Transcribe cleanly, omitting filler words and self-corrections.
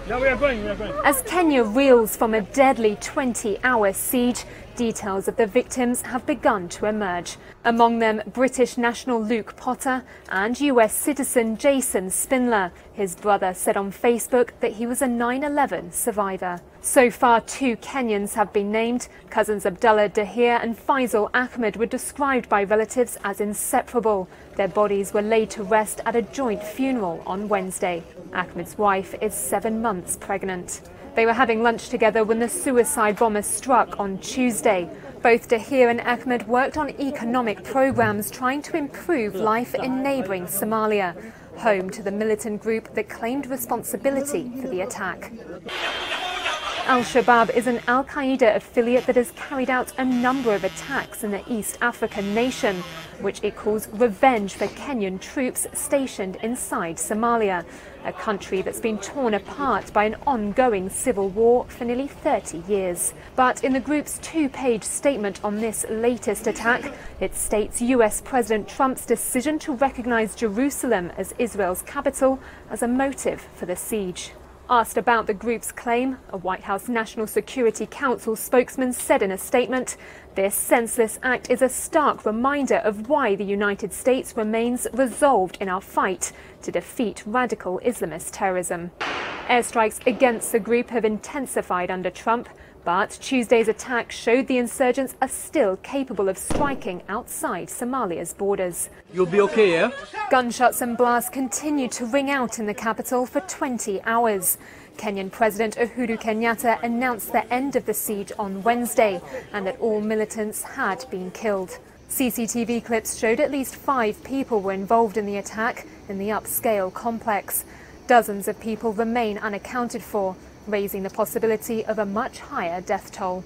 Yeah, we are going. As Kenya reels from a deadly 20-hour siege, details of the victims have begun to emerge. Among them, British national Luke Potter and US citizen Jason Spindler. His brother said on Facebook that he was a 9/11 survivor. So far, 2 Kenyans have been named. Cousins Abdullah Dahir and Faisal Ahmed were described by relatives as inseparable. Their bodies were laid to rest at a joint funeral on Wednesday. Ahmed's wife is 7 months pregnant. They were having lunch together when the suicide bomber struck on Tuesday. Both Dahir and Ahmed worked on economic programs trying to improve life in neighbouring Somalia, home to the militant group that claimed responsibility for the attack. Al-Shabaab is an Al-Qaeda affiliate that has carried out a number of attacks in the East African nation, which it calls revenge for Kenyan troops stationed inside Somalia, a country that's been torn apart by an ongoing civil war for nearly 30 years. But in the group's 2-page statement on this latest attack, it states US President Trump's decision to recognize Jerusalem as Israel's capital as a motive for the siege. Asked about the group's claim, a White House National Security Council spokesman said in a statement, "This senseless act is a stark reminder of why the United States remains resolved in our fight to defeat radical Islamist terrorism." Airstrikes against the group have intensified under Trump, but Tuesday's attack showed the insurgents are still capable of striking outside Somalia's borders. You'll be okay, yeah? Gunshots and blasts continued to ring out in the capital for 20 hours. Kenyan President Uhuru Kenyatta announced the end of the siege on Wednesday and that all militants had been killed. CCTV clips showed at least 5 people were involved in the attack in the upscale complex. Dozens of people remain unaccounted for, raising the possibility of a much higher death toll.